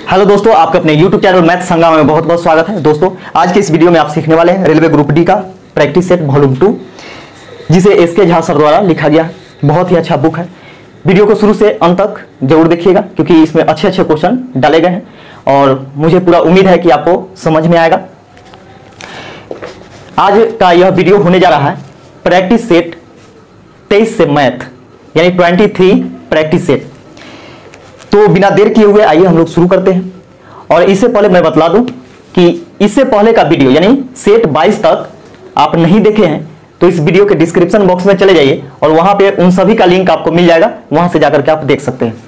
Hello दोस्तों, आपके अपने YouTube चैनल मैथ संग्राम में बहुत बहुत स्वागत है। दोस्तों आज के इस वीडियो में आप सीखने वाले हैं रेलवे ग्रुप डी का प्रैक्टिस सेट वॉल्यूम 2, जिसे एसके झा सर द्वारा लिखा गया। बहुत ही अच्छा बुक है। वीडियो को शुरू से अंत तक जरूर देखिएगा क्योंकि इसमें अच्छे अच्छे क्वेश्चन डाले गए हैं और मुझे पूरा उम्मीद है कि आपको समझ में आएगा। आज का यह वीडियो होने जा रहा है प्रैक्टिस सेट 23 से मैथ यानी 23 प्रैक्टिस सेट। तो बिना देर किए हुए आइए हम लोग शुरू करते हैं। और इससे पहले मैं बतला दूं कि इससे पहले का वीडियो यानी सेट 22 तक आप नहीं देखे हैं तो इस वीडियो के डिस्क्रिप्शन बॉक्स में चले जाइए और वहां पे उन सभी का लिंक आपको मिल जाएगा, वहां से जाकर के आप देख सकते हैं।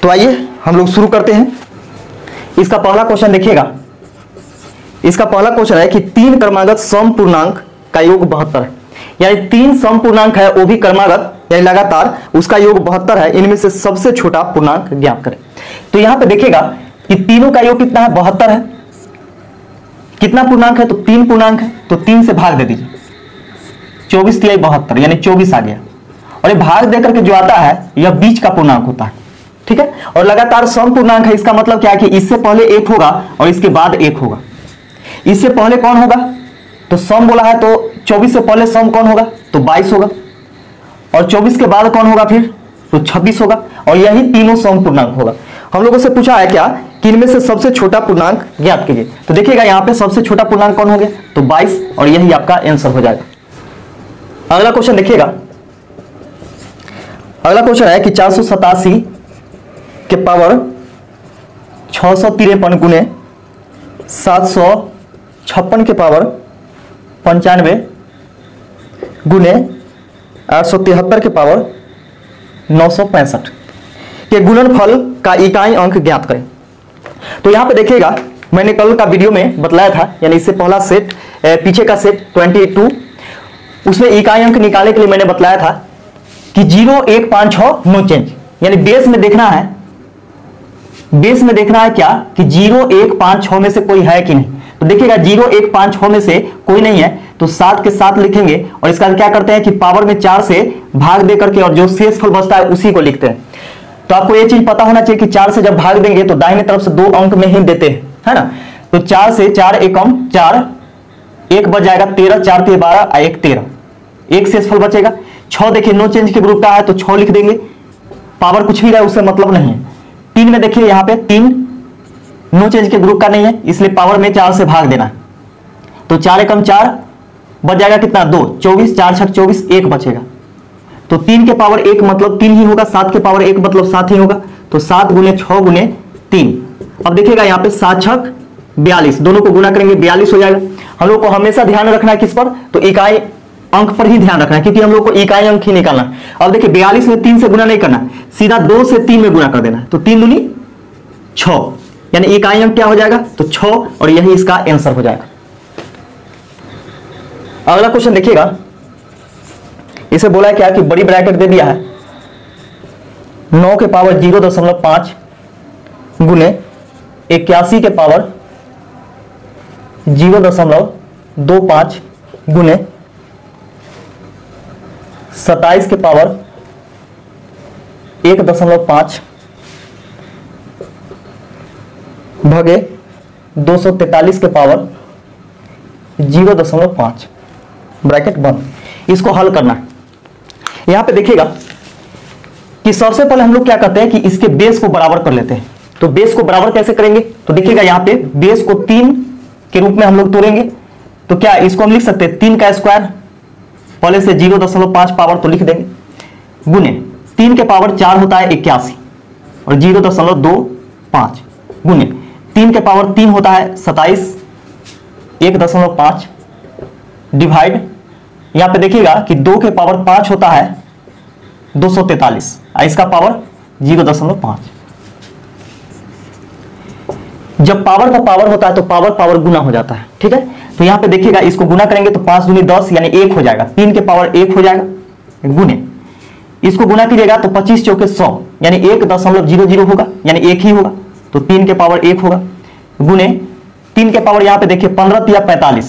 तो आइए हम लोग शुरू करते हैं। इसका पहला क्वेश्चन देखिएगा। इसका पहला क्वेश्चन है कि 3 क्रमागत सम पूर्णांक का योग 72 है। यानी 3 सम पूर्णांक है, वो भी क्रमागत यानी लगातार, उसका योग 72 है। इनमें से सबसे छोटा पूर्णांक ज्ञात करें। तो यहां पे देखिएगा कि तीनों का योग कितना है, 72 है। कितना पूर्णांक है तो 3 पूर्णांक है, तो 3 से भाग दे दीजिए। 24 तिहाई 72 यानी 24 आ गया। और ये भाग देकर के जो आता है यह बीच का पूर्णांक होता है, ठीक है। और लगातार सम पूर्णांक है, इसका मतलब क्या है कि इससे पहले 1 होगा और इसके बाद 1 होगा। इससे पहले कौन होगा तो सम बोला है, तो 24 से पहले सम कौन होगा तो 22 होगा। और 24 के बाद कौन होगा फिर तो 26 होगा। और यही तीनों सम पूर्णांक होगा। हम लोगों से पूछा है क्या कि इनमें से सबसे छोटा पूर्णांक ज्ञात कीजिए। तो देखिएगा यहाँ पे सबसे छोटा पूर्णांक कौन हो गया तो 22 और यही आपका आंसर हो जाएगा। अगला क्वेश्चन देखिएगा। अगला क्वेश्चन है कि 487 के पावर 653 गुने 756 के पावर 95 गुने 873 के पावर 965 के गुणनफल का इकाई अंक ज्ञात करें। तो यहां पे देखिएगा मैंने कल का वीडियो में बतलाया था, यानी इससे पहला सेट पीछे का सेट 22, उसमें इकाई अंक निकालने के लिए मैंने बतलाया था कि 0 1 5 6 नो चेंज। यानी बेस में देखना है, बेस में देखना है क्या कि 0 1 5 6 में से कोई है कि नहीं। तो देखिएगा 0 1 5 6 में से कोई नहीं है तो 7 के साथ लिखेंगे और इसका क्या करते हैं कि पावर में 4 से भाग दे करके और जो शेष फल बचता है उसी को लिखते हैं। तो आपको ये चीज पता होना चाहिए कि 4 से जब भाग देंगे तो दाहिने तरफ से 2 अंक में ही देते हैं, है ना। तो 4 से 4 एकम 4, 1 बच जाएगा 13, 4 3 12 और 1 13, एक शेष फल बचेगा। 6 देखिए नो चेंज के ग्रुप का है तो 6 लिख देंगे, पावर कुछ भी रहे उससे मतलब नहीं है। 3 में देखिए यहाँ पे 3 नो चेंज के ग्रुप का नहीं है, इसलिए पावर में 4 से भाग देना है। तो 4 एकम 4 बच जाएगा कितना 2, 24, 4 6 24, 1 बचेगा। तो 3 के पावर 1 मतलब 3 ही होगा, 7 के पावर 1 मतलब 7 ही होगा। तो 7 गुने 6 गुने 3। अब देखिएगा यहाँ पे 7 6 42, दोनों को गुना करेंगे 42 हो जाएगा। हम लोग को हमेशा ध्यान रखना है किस पर तो इकाई अंक पर ही ध्यान रखना है, क्योंकि हम लोग को इकाई अंक ही निकालना है। अब देखिए 42 में 3 से गुना नहीं करना, सीधा 2 से 3 में गुना कर देना है। तो 3 दूनी 6 यानी इकाई अंक क्या हो जाएगा तो 6 और यही इसका आंसर हो जाएगा। अगला क्वेश्चन देखिएगा। इसे बोला है क्या कि बड़ी ब्रैकेट दे दिया है 9 के पावर 0.5 गुने 81 के पावर 0.25 गुने 27 के पावर 1.5 भगे 243 के पावर 0.5 ब्रैकेट बंद। इसको हल करना है। यहां पे देखिएगा कि सबसे पहले हम लोग क्या करते हैं कि इसके बेस को बराबर कर लेते हैं। तो बेस को बराबर कैसे करेंगे तो देखिएगा यहां पे बेस को 3 के रूप में हम लोग तोड़ेंगे। तो क्या इसको हम लिख सकते हैं 3 का स्क्वायर, पहले से 0.5 पावर तो लिख देंगे, गुने 3 के पावर 4 होता है 81 और 0.25 गुने 3 के पावर 3 होता है 27, 1.5 डिवाइड, यहां पे देखिएगा कि 2 के पावर 5 होता है 243 और इसका पावर 0.5। जब पावर का पावर होता है तो पावर पावर गुना हो जाता है, ठीक है। तो यहां पे देखिएगा इसको गुना करेंगे तो 5 दूनी 10 यानी 1 हो जाएगा, 3 के पावर 1 हो जाएगा गुने इसको गुना कीजिएगा तो 25 चौके 100 यानी 1.00 होगा यानी 1 ही होगा। तो 3 के पावर 1 होगा गुने 3 के पावर यहां पे देखिए 15 तिया 45,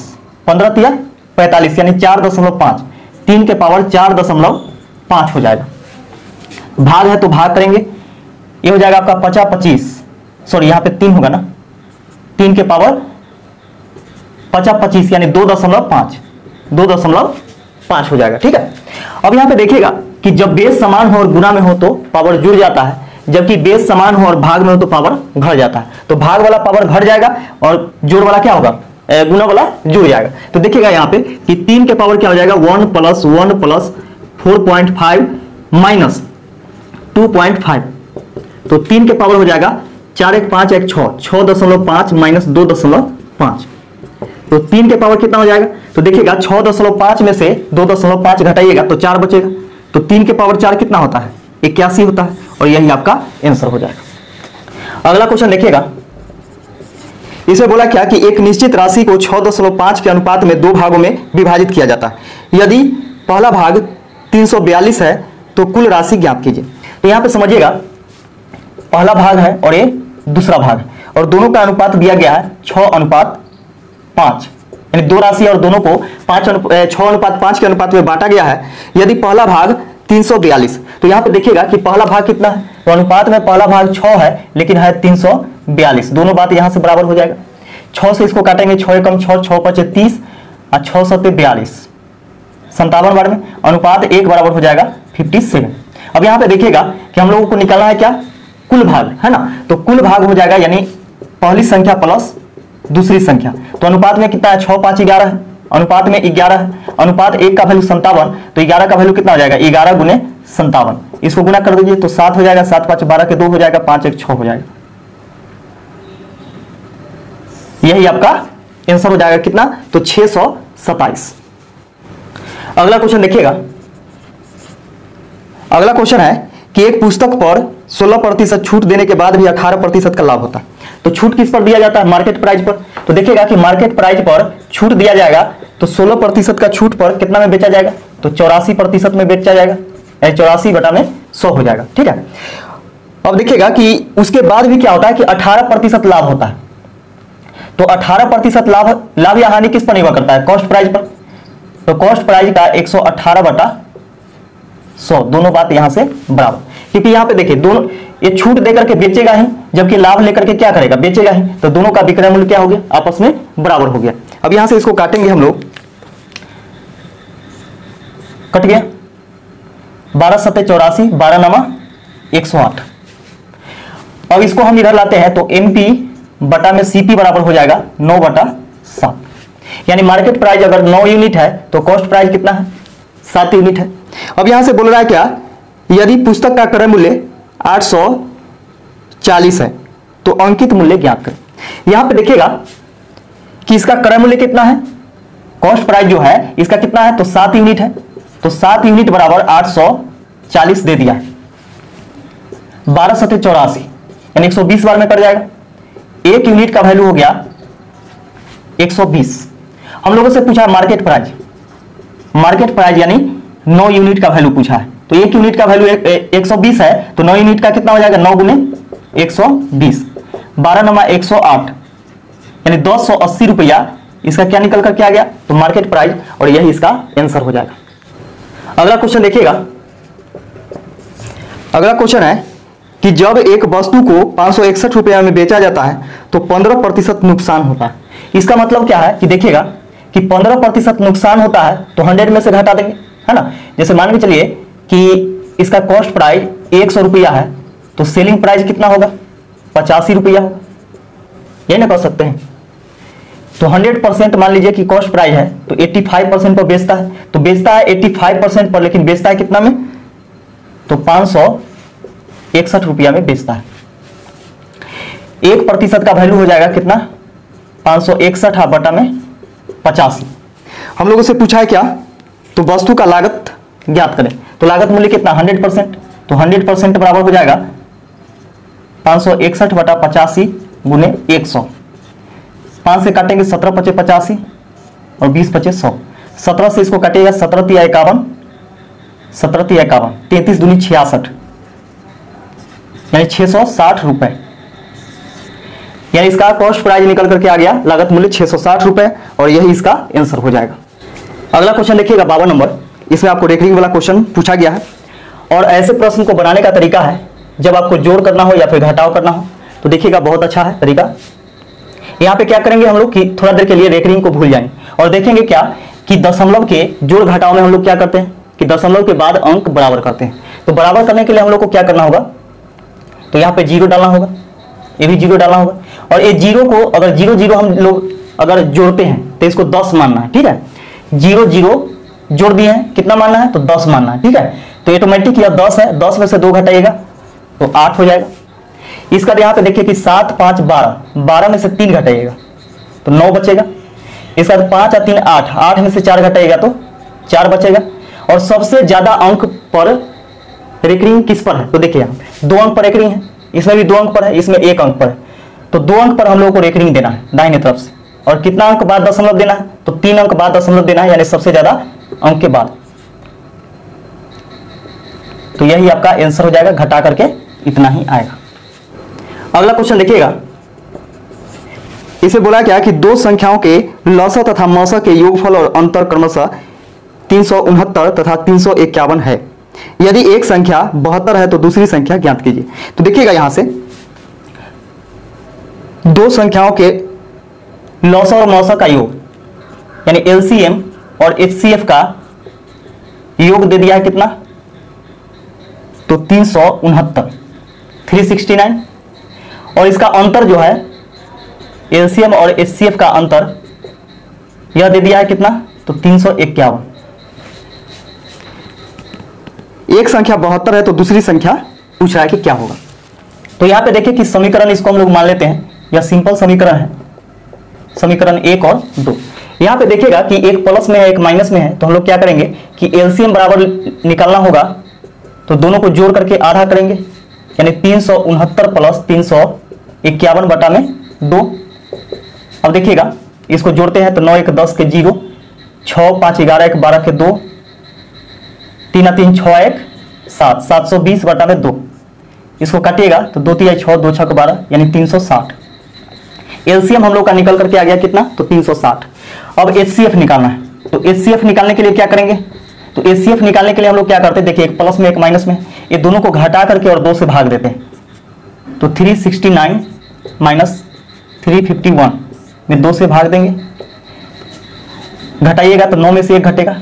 15 तिया 45 यानी 4.5, 3 के पावर 4.5 हो जाएगा। भाग है तो भाग करेंगे, ये हो जाएगा आपका 50 25 सॉरी यहाँ पे 3 होगा ना, 3 के पावर 25 यानी 2.5 हो जाएगा। ठीक है, अब यहाँ पे देखिएगा कि जब बेस समान हो और गुना में हो तो पावर जुड़ जाता है, जबकि बेस समान हो और भाग में हो तो पावर घट जाता है। तो भाग वाला पावर घट जाएगा और जोड़ वाला क्या होगा, गुना वाला जुड़ जाएगा। तो देखिएगा यहाँ पे कि 3 के पावर क्या हो जाएगा 1 + 1 + 4.5 माइनस 2.5, तो 3 के पावर हो जाएगा 4 1 5 1 6, 6.5 माइनस 2.5, तो 3 के पावर कितना हो जाएगा। तो देखिएगा 6.5 में से 2.5 घटाइएगा तो 4 बचेगा, तो 3 के पावर 4 कितना होता है 81 होता है, और यही आपका आंसर हो जाएगा। अगला क्वेश्चन देखिएगा, इसमें बोला क्या कि एक निश्चित राशि को 6.5 के अनुपात में 2 भागों में विभाजित किया जाता है। यदि पहला भाग 342 है तो कुल राशि ज्ञात कीजिए। तो यहाँ पे समझिएगा पहला भाग है और ये दूसरा भाग है, और दोनों का अनुपात दिया गया है 6:5, यानी दो राशि और दोनों को 6:5 के अनुपात में बांटा गया है। यदि पहला भाग 342, तो यहाँ पे देखिएगा कि पहला भाग कितना है, तो अनुपात में पहला भाग 6 है लेकिन है 342, दोनों बात यहाँ से बराबर हो जाएगा। 6 से इसको काटेंगे, 6 एकम 6, 6 × 5 = 30 और 6 × 7 = 42, 57 बार में अनुपात 1 बराबर हो जाएगा 57। अब यहाँ पे देखिएगा कि हम लोगों को निकालना है क्या, कुल भाग है ना, तो कुल भाग हो जाएगा यानी पहली संख्या प्लस दूसरी संख्या। तो अनुपात में कितना है 6 5 11 है, अनुपात में 11 है, अनुपात 1 का वैल्यू 57, तो 11 का वैल्यू कितना हो जाएगा 11 × 57, इसको गुना कर दीजिए तो 7 हो जाएगा, 7 5 12 के 2 हो जाएगा, 5 1 6 हो जाएगा। यही आपका आंसर हो जाएगा कितना, तो 627। अगला क्वेश्चन देखिएगा, अगला क्वेश्चन है कि एक पुस्तक पर 16% छूट देने के बाद भी 18% का लाभ होता है। तो छूट किस पर दिया जाता है, मार्केट प्राइस पर। तो देखिएगा कि मार्केट प्राइस पर छूट दिया जाएगा तो 16% का छूट पर कितना में बेचा जाएगा, तो 84% में बेचा जाएगा, 84/100 हो जाएगा। ठीक है, अब देखिएगा कि उसके बाद भी क्या होता है कि 18% लाभ होता है। तो 18% लाभ या हानि किस पर निर्भर करता है, कॉस्ट प्राइस पर। तो कॉस्ट प्राइस का 118/100, दोनों बात यहां से बराबर, क्योंकि यहां पे देखिए दोनों ये छूट देकर के बेचेगा ही, जबकि लाभ लेकर के क्या करेगा, बेचेगा ही, तो दोनों का विक्रय मूल्य क्या हो गया, आपस में बराबर हो गया। अब यहां से इसको काटेंगे हम लोग, कट गया 12 × 7 = 84, 12 × 108। अब इसको हम इधर लाते हैं तो MP बटा में CP बराबर हो जाएगा 9/7, यानी मार्केट प्राइस अगर 9 यूनिट है तो कॉस्ट प्राइस कितना है 7 यूनिट है। अब यहां से बोल रहा है क्या, यदि पुस्तक का क्रय मूल्य 840 है तो अंकित मूल्य ज्ञात करें। यहां पे देखिएगा कि इसका क्रय मूल्य कितना है, कॉस्ट प्राइस जो है इसका कितना है, तो 7 यूनिट है, तो 7 यूनिट बराबर 840 दे दिया है, 12 × 7 = 84 यानी 120 बार में कर जाएगा। 1 यूनिट का वैल्यू हो गया 120। हम लोगों से पूछा मार्केट प्राइस यानी 9 यूनिट का वैल्यू पूछा है, तो 1 यूनिट का वैल्यू 120 है, तो 9 यूनिट का कितना हो जाएगा 9 × 120, 12 × 108 यानी 280 रुपया इसका क्या निकल करके आ गया, तो मार्केट प्राइस, और यही इसका आंसर हो जाएगा। अगला क्वेश्चन देखिएगा, अगला क्वेश्चन है कि जब एक वस्तु को 561 रुपया में बेचा जाता है तो 15% नुकसान होता है। इसका मतलब क्या है कि देखिएगा कि 15% नुकसान होता है तो 100 में से घटा देंगे, है ना। जैसे मान के चलिए कि इसका कॉस्ट प्राइस 100 रुपया है तो सेलिंग प्राइस कितना होगा 85 रुपया होगा, यही ना कर सकते हैं। तो 100% मान लीजिए कि कॉस्ट प्राइस है तो 85% पर बेचता है, तो बेचता है 85% पर, लेकिन बेचता है कितना में, तो 561 रुपया में बेचता है। 1% का वैल्यू हो जाएगा कितना 561 बटा में 85। हम लोगों से पूछा है क्या, तो वस्तु का लागत ज्ञात करें, तो लागत मूल्य कितना 100%, तो 100% बराबर हो जाएगा 561 बटा 85 गुने 100। 5 से काटेंगे 17 × 5 = 85 और 20 × 5 = 100। 17 से इसको काटेगा 17 × 3 = 51, 17 × 3 = 51, 33 दूनी 66 यानी 660 रुपए, यानी इसका कॉस्ट प्राइस निकल करके आ गया लागत मूल्य 660 रुपए, और यही इसका आंसर हो जाएगा। अगला क्वेश्चन देखिएगा 52 नंबर, इसमें आपको रेकरिंग वाला क्वेश्चन पूछा गया है, और ऐसे प्रश्न को बनाने का तरीका है जब आपको जोड़ करना हो या फिर घटाव करना हो तो देखिएगा बहुत अच्छा है तरीका। यहाँ पे क्या करेंगे हम लोग कि थोड़ा देर के लिए रेकरिंग को भूल जाएंगे और देखेंगे क्या कि दशमलव के जोड़ घटाव में हम लोग क्या करते हैं कि दशमलव के बाद अंक बराबर करते हैं। तो बराबर करने के लिए हम लोग को क्या करना होगा, तो यहाँ पे जीरो डालना होगा, ये भी जीरो डालना होगा, और ये जीरो को अगर जीरो जीरो हम लोग अगर जोड़ते हैं तो इसको 10 मानना है, ठीक है। जीरो जीरो जोड़ दिए हैं, कितना मानना है, तो 10 मानना है, ठीक है। तो ऑटोमेटिक यह 10 है, 10 में से 2 घटाइएगा तो 8 हो जाएगा। इसका यहाँ पे देखिए कि 7 5 12, 12 में से 3 घटाइएगा तो 9 बचेगा। इसका 5 और 3 8, 8 में से 4 घटाइएगा तो 4 बचेगा। और सबसे ज्यादा अंक पर रेकरिंग किस पर है, तो देखिए यहाँ पे 2 अंक पर रेकरिंग है, इसमें भी 2 अंक पर है, इसमें 1 अंक पर है। तो 2 अंक पर हम लोगों को रेकरिंग देना है दाहिने तरफ से, और कितना अंक बाद दशमलव देना है, तो 3 अंक बाद दशमलव देना है, यानी सबसे ज्यादा अंक के बाद। तो यही आपका आंसर हो जाएगा, घटा करके इतना ही आएगा। अगला क्वेश्चन देखिएगा, इसे बोला क्या कि दो संख्याओं के लसा तथा मसा के योगफल और अंतर क्रमशः 369 तथा 351 है। यदि एक संख्या 72 है तो दूसरी संख्या ज्ञात कीजिए। तो देखिएगा यहां से दो संख्याओं के लसा और मसा का योग यानी एलसीएम और एचसीएफ का योग दे दिया है कितना, तो 369 369, और इसका अंतर जो है एलसीएम और एचसीएफ का अंतर यह दे दिया है कितना, तो 351। एक संख्या 72 है तो दूसरी संख्या पूछ रहा है कि क्या होगा। तो यहां पे देखिए कि समीकरण इसको हम लोग मान लेते हैं, यह सिंपल समीकरण है, समीकरण 1 और 2। यहां पे देखिएगा कि एक प्लस में है एक माइनस में है, तो हम लोग क्या करेंगे कि एलसीएम बराबर निकालना होगा, तो दोनों को जोड़ करके आधा करेंगे, यानी 369 प्लस 351 बटा में 2। अब देखिएगा इसको जोड़ते हैं तो 9 1 10 के 0, 6 5 11 1 12 के 2, 3 3 6 1 7, 720 बटा में 2। इसको काटिएगा तो 2 3 6 2 6 12, यानी 360। एलसीएम हम लोग का निकल करके आ गया कितना, तो 360। अब एचसीएफ निकालना है, तो एचसीएफ निकालने के लिए क्या करेंगे, तो एचसीएफ निकालने के लिए हम लोग क्या करते हैं, देखिए एक प्लस में एक माइनस में, ये दोनों को घटा करके और 2 से भाग देते हैं। तो 369 माइनस 351 में 2 से भाग देंगे, घटाइएगा तो 9 में से 1 घटेगा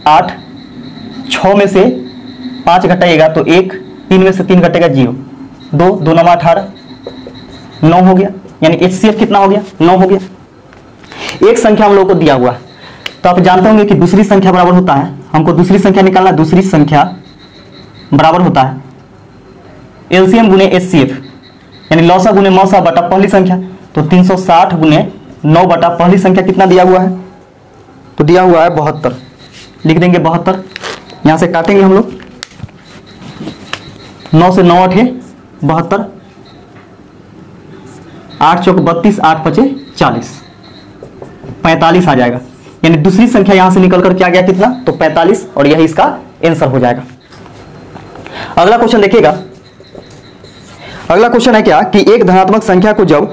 8, 6 में से 5 घटाइएगा तो 1, 3 में से 3 घटेगा 0, 2 2 9 18, 9 हो गया, यानी एचसीएफ कितना हो गया, 9 हो गया। एक संख्या हम लोग को दिया हुआ है, तो आप जानते होंगे कि दूसरी संख्या बराबर होता है, हमको दूसरी संख्या निकालना, दूसरी संख्या बराबर होता है एलसीएम गुने एचसीएफ, यानी लौसा गुने मौसा बटा पहली संख्या। तो 360 गुने 9 बटा पहली संख्या कितना दिया हुआ है, तो दिया हुआ है 72, लिख देंगे 72। यहां से काटेंगे हम लोग, 9 से 9 8 72, 8 चौक 32, 8 5 40, 45 आ जाएगा, यानी दूसरी संख्या यहां से निकल कर क्या गया कितना, तो 45, और यही इसका आंसर हो जाएगा। अगला क्वेश्चन देखिएगा, अगला क्वेश्चन है क्या कि एक धनात्मक संख्या को जब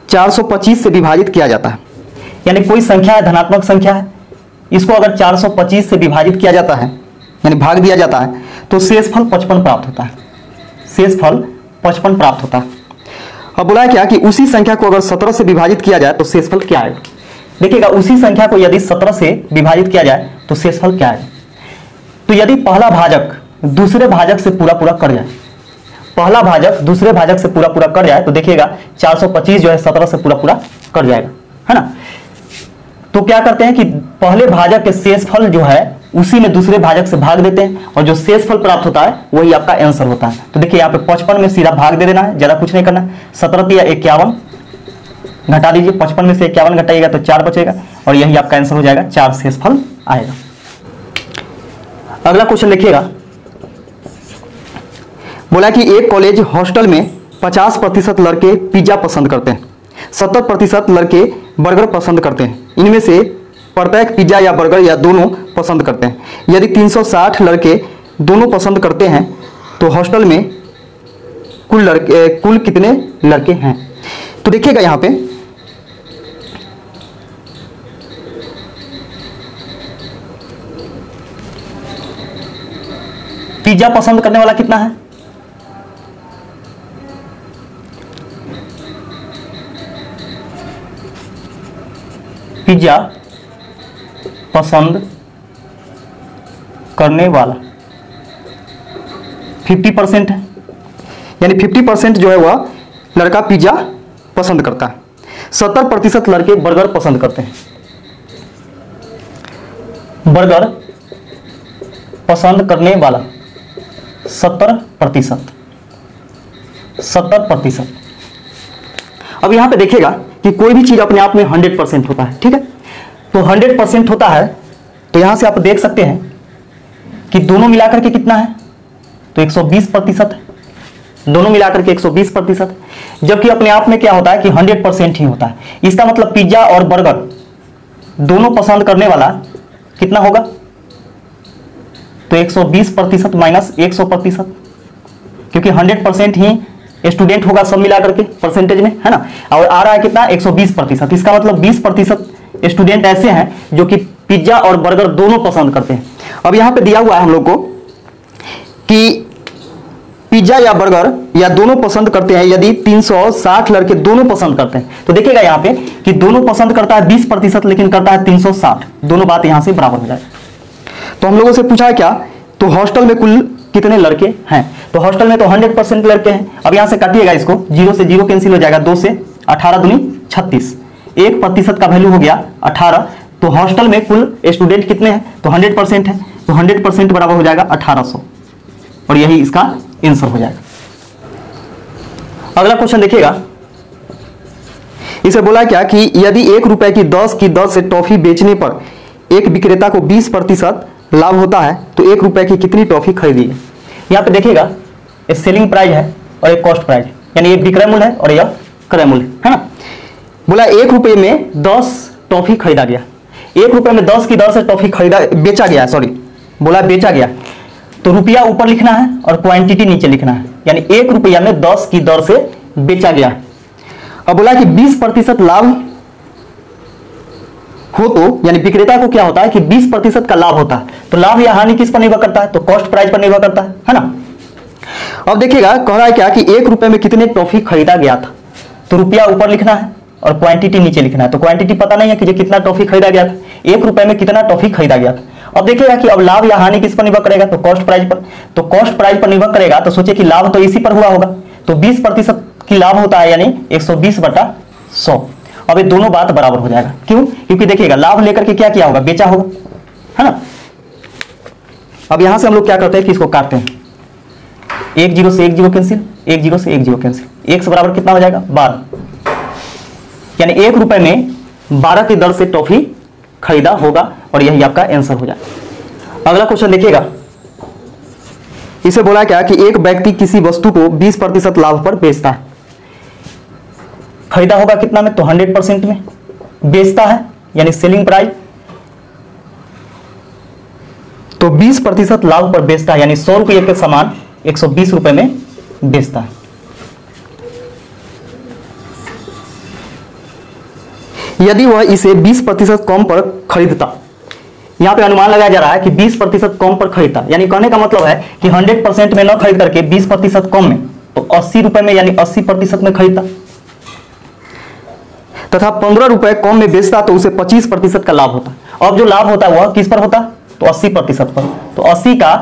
425 से विभाजित किया जाता है, यानी कोई संख्या है धनात्मक संख्या है, इसको अगर 425 से विभाजित किया जाता है यानी भाग दिया जाता है, तो शेषफल 55 प्राप्त होता है, शेषफल 55 प्राप्त होता है। अब बोला है क्या कि उसी संख्या को अगर 17 से विभाजित किया जाए तो शेषफल क्या आएगा। देखिएगा उसी संख्या को यदि 17 से विभाजित किया जाए तो शेषफल क्या आएगा। तो यदि पहला भाजक दूसरे भाजक से पूरा पूरा कर जाए, पहला भाजक दूसरे भाजक से पूरा पूरा कर जाए, तो देखिएगा 425 जो है 17 से पूरा पूरा कर जाएगा, है ना। तो क्या करते हैं कि पहले भाजक के शेषफल जो है उसी में दूसरे भाजक से भाग देते हैं, और जो शेषफल प्राप्त होता है वही आपका आंसर होता है। तो देखिए यहाँ पे 55 में सीधा भाग दे देना है, ज्यादा कुछ नहीं करना। 17 या 51 घटा दीजिए, 55 में से 51 घटाइएगा तो 4 बचेगा, और यही आपका आंसर हो जाएगा, 4 शेषफल आएगा। अगला क्वेश्चन देखिएगा, बोला कि एक कॉलेज हॉस्टल में 50% लड़के पिज्जा पसंद करते हैं, 70% लड़के बर्गर पसंद करते हैं, इनमें से प्रत्येक पिज्जा या बर्गर या दोनों पसंद करते हैं। यदि 360 लड़के दोनों पसंद करते हैं तो हॉस्टल में कुल कितने लड़के हैं। तो देखिएगा यहाँ पे पिज्जा पसंद करने वाला कितना है, पिज्जा पसंद करने वाला 50% है, यानी 50% जो है वह लड़का पिज्जा पसंद करता है। 70% लड़के बर्गर पसंद करते हैं। बर्गर पसंद करने वाला 70%। अब यहां पे देखिएगा कि कोई भी चीज अपने आप में 100% होता है, ठीक है। तो 100% होता है, तो यहां से आप देख सकते हैं कि दोनों मिलाकर के कितना है, तो 120% है। दोनों मिलाकर के 120%, जबकि अपने आप में क्या होता है कि 100% ही होता है। इसका मतलब पिज्जा और बर्गर दोनों पसंद करने वाला कितना होगा, तो 120% माइनस 100%, क्योंकि 100% ही स्टूडेंट होगा सब मिलाकर के परसेंटेज में, है ना। और आ रहा है कितना, 120%। इसका मतलब 20% स्टूडेंट ऐसे हैं जो कि पिज्जा और बर्गर दोनों पसंद करते हैं। अब यहां पे दिया हुआ है हम लोग को कि पिज्जा या बर्गर या दोनों पसंद करते हैं यदि 360 लड़के दोनों पसंद करते हैं। तो देखिएगा यहाँ पे कि दोनों पसंद करता है 20%, लेकिन करता है 360। दोनों बात यहां से बराबर हो जाए। तो हम लोगों से पूछा है क्या, तो हॉस्टल में कुल कितने लड़के हैं, तो हॉस्टल में तो 100% लड़के हैं। अब यहां से काटिएगा इसको, 0 से 0 कैंसिल हो जाएगा, 2 से 18 दूनी 36, 1% का वैल्यू हो गया 18। तो हॉस्टल में कुल स्टूडेंट कितने हैं, तो 100% है, तो 100% बराबर हो जाएगा 1800, और यही इसका आंसर हो जाएगा। अगला क्वेश्चन देखिएगा, इसे बोला क्या कि यदि 1 रुपए की 10 की दर से टॉफी बेचने पर एक विक्रेता को 20% लाभ होता है, तो 1 रुपए की कितनी टॉफी खरीदी है। यहाँ पे देखिएगा एक सेलिंग प्राइस है और एक कॉस्ट प्राइस, यानी एक विक्रय मूल्य है और यह क्रय मूल्य है ना। बोला 1 रुपए में 10 टॉफी खरीदा गया, 1 रुपए में 10 की दर से टॉफी बेचा गया, बोला बेचा गया, तो रुपया ऊपर लिखना है और क्वांटिटी नीचे लिखना है, यानी 1 रुपया में 10 की दर से बेचा गया। अब बोला कि 20% लाभ हो, तो यानी विक्रेता को क्या होता है कि 20% का लाभ होता है। तो लाभ या हानि किस पर निर्भर करता है, तो कॉस्ट प्राइस पर निर्भर करता है ना। अब देखिएगा कह रहा है क्या कि 1 रुपए में कितने टॉफी खरीदा गया था, तो रुपया ऊपर लिखना है और क्वांटिटी नीचे लिखना है। तो क्वांटिटी पता नहीं है कि कितना टॉफी खरीदा गया था, 1 रुपए में कितना टॉफी खरीदा गया था। अब देखिएगा कि अब लाभ या हानि किस पर निर्भर करेगा, तो कॉस्ट प्राइस पर। तो कॉस्ट प्राइस पर निर्भर करेगा, तो सोचिए कि लाभ तो इसी पर हुआ होगा, तो 20% की लाभ होता है, यानी 120/100। अब ये दोनों बात बराबर हो जाएगा, क्यों, क्योंकि देखिएगा लाभ लेकर के क्या किया होगा, बेचा होगा, है ना। अब यहां से हम लोग क्या करते हैं कि इसको काटते हैं, 1 0 से 1 0 कैंसिल, 1 0 से 1 0 कैंसिल, 1 से बराबर कितना हो जाएगा 12, यानी 1 रुपए में 12 की दर से टॉफी खरीदा होगा, और यही आपका आंसर हो जाएगा। अगला क्वेश्चन देखिएगा, इसे बोला क्या कि एक व्यक्ति किसी वस्तु को 20% लाभ पर बेचता है, खरीदा होगा कितना में, तो 100% में, बेचता है यानी सेलिंग प्राइस, तो 20% लाभ पर बेचता है, यानी 100 रुपये के सामान 120 रुपए में बेचता है। यदि वह इसे 20% कम पर खरीदता, यहां पे अनुमान लगाया जा रहा है कि 20% कम पर खरीदता, यानी कहने का मतलब है कि 100% में न खरीद करके 20% कम में, तो 80 रुपए में यानी 80% में खरीदता, तथा 15 रुपए कम में बेचता, तो उसे 25% का लाभ होता। अब जो लाभ होता है वह किस पर होता, तो 80% पर। तो 80 का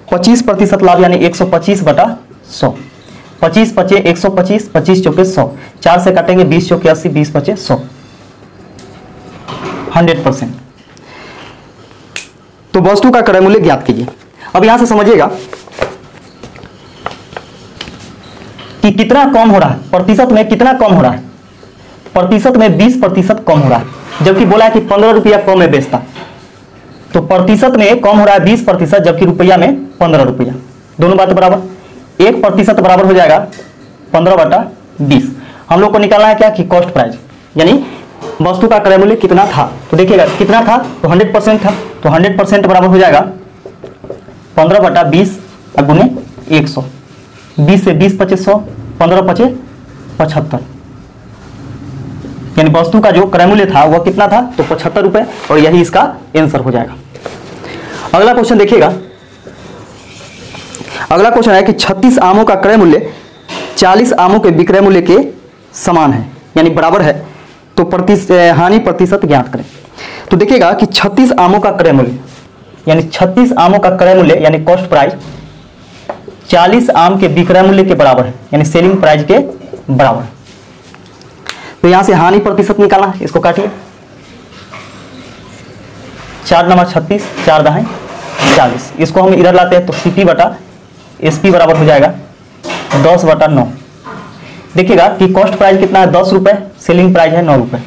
25% लाभ यानी 125/100, 25 पचे 125, 25 चौके 100, 4 से काटेंगे 20 चौके 80, 20 पचे 100, 100%। तो वस्तु का क्रय मूल्य ज्ञात कीजिए। अब यहां से समझिएगा कि कितना कम हो रहा है, प्रतिशत में कितना कम हो रहा है, प्रतिशत में 20% कम हो रहा है, जबकि बोला है कि 15 रुपया कम में बेचता, तो प्रतिशत में कम हो रहा है 20%, जबकि रुपया में 15 रुपया, दोनों बात बराबर, 1% बराबर हो जाएगा 15/20। हम लोग को निकालना है क्या कि कॉस्ट प्राइस, यानी वस्तु का क्रय मूल्य कितना था। तो देखिएगा कितना था, तो 100% था, तो 100% बराबर हो जाएगा 15/20 गुने 100, 20 से 20 पचे 100, 15 पचे 75, यानी वस्तु का जो क्रय मूल्य था वह कितना था, तो 75 रुपए, और यही इसका आंसर हो जाएगा। अगला क्वेश्चन देखिएगा, अगला क्वेश्चन है कि 36 आमों का क्रय मूल्य 40 आमों के विक्रय मूल्य के समान है यानी बराबर है तो हानि प्रतिशत ज्ञात करें। तो देखिएगा कि 36 आमों का क्रय मूल्य यानी 36 आमों का क्रय मूल्य यानी कॉस्ट प्राइस 40 आम के विक्रय मूल्य के बराबर है यानी सेलिंग प्राइस के बराबर है। तो यहां से हानि प्रतिशत निकालना है, इसको काटिए 4 नंबर 36 4 दहाई 40, इसको हम इधर लाते हैं तो CP बटा SP बराबर हो जाएगा 10 बटा 9। देखिएगा कि कॉस्ट प्राइस कितना है 10 रुपए, सेलिंग प्राइस है 9 रुपए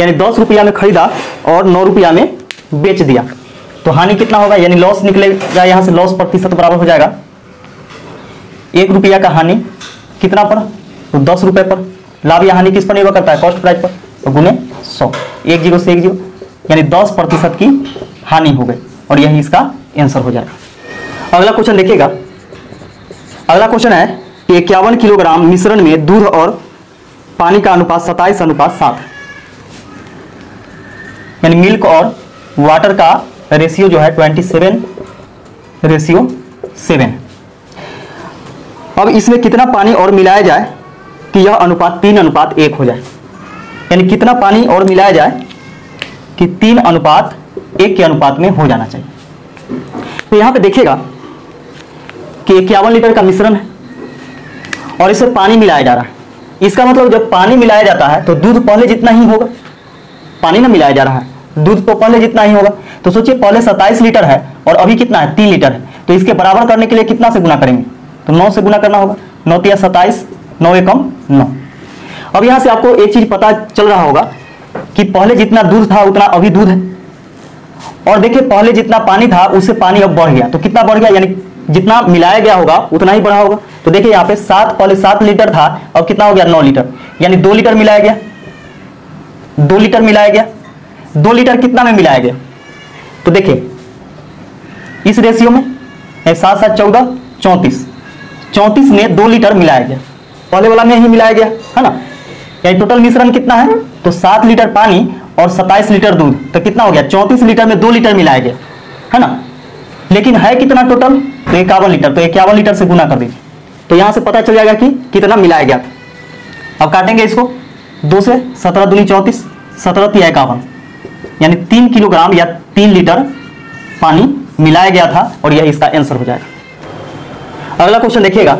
यानी 10 रुपया में खरीदा और 9 रुपया में बेच दिया तो हानि कितना होगा यानी लॉस निकलेगा। यहां से लॉस प्रतिशत बराबर हो जाएगा 1 रुपया का हानि कितना पर तो 10 रुपए पर, लाभ या हानि किस पर निर्भर करता है कॉस्ट प्राइस पर, तो गुने 100 1 0 से 1 0 यानी 10% की हानि हो गई और यही इसका आंसर हो जाएगा। अगला क्वेश्चन देखिएगा, अगला क्वेश्चन है कि 51 किलोग्राम मिश्रण में दूध और पानी का अनुपात 27:7 है यानी मिल्क और वाटर का रेशियो जो है 27:7। अब इसमें कितना पानी और मिलाया जाए कि यह अनुपात 3:1 हो जाए यानी कितना पानी और मिलाया जाए कि 3:1 के अनुपात में हो जाना चाहिए। तो यहां पे देखिएगा कि 51 लीटर का मिश्रण है और इसमें पानी मिलाया जा रहा है, इसका मतलब जब पानी मिलाया जाता है तो दूध पहले जितना ही होगा, पानी ना मिलाया जा रहा है दूध तो पहले जितना ही होगा। तो सोचिए पहले 27 लीटर है और अभी कितना है 3 लीटर है, तो इसके बराबर करने के लिए कितना से गुना करेंगे तो 9 से गुना करना होगा, 9 तिया 27 9 एकम 9। अब यहां से आपको एक चीज पता चल रहा होगा कि पहले जितना दूध था उतना अभी दूध है और देखिए पहले जितना पानी था उससे पानी अब बढ़ गया, तो कितना बढ़ गया यानी जितना मिलाया गया होगा उतना ही बढ़ा होगा। तो देखिए यहाँ पे पहले 7 लीटर था अब कितना हो गया 9 लीटर यानी 2 लीटर मिलाया गया, 2 लीटर मिलाया गया, 2 लीटर कितना में मिलाया गया तो देखिए इस रेशियो में 7 7 14 34 में 2 लीटर मिलाया गया, पहले वाला में ही मिलाया गया है ना, यानी टोटल मिश्रण कितना है तो 7 लीटर पानी और 27 लीटर दूध, तो कितना हो गया 34 लीटर में 2 लीटर मिलाया गया है ना, लेकिन है कितना टोटल तो 51 लीटर, तो 51 लीटर से गुना कर दीजिए तो यहां से पता चल जाएगा कि कितना मिलाया गया था। अब काटेंगे इसको 2 से 17 दूनी 34 17 तिया 51 यानी 3 किलोग्राम या 3 लीटर पानी मिलाया गया था और यह इसका आंसर हो जाएगा। अगला क्वेश्चन देखिएगा,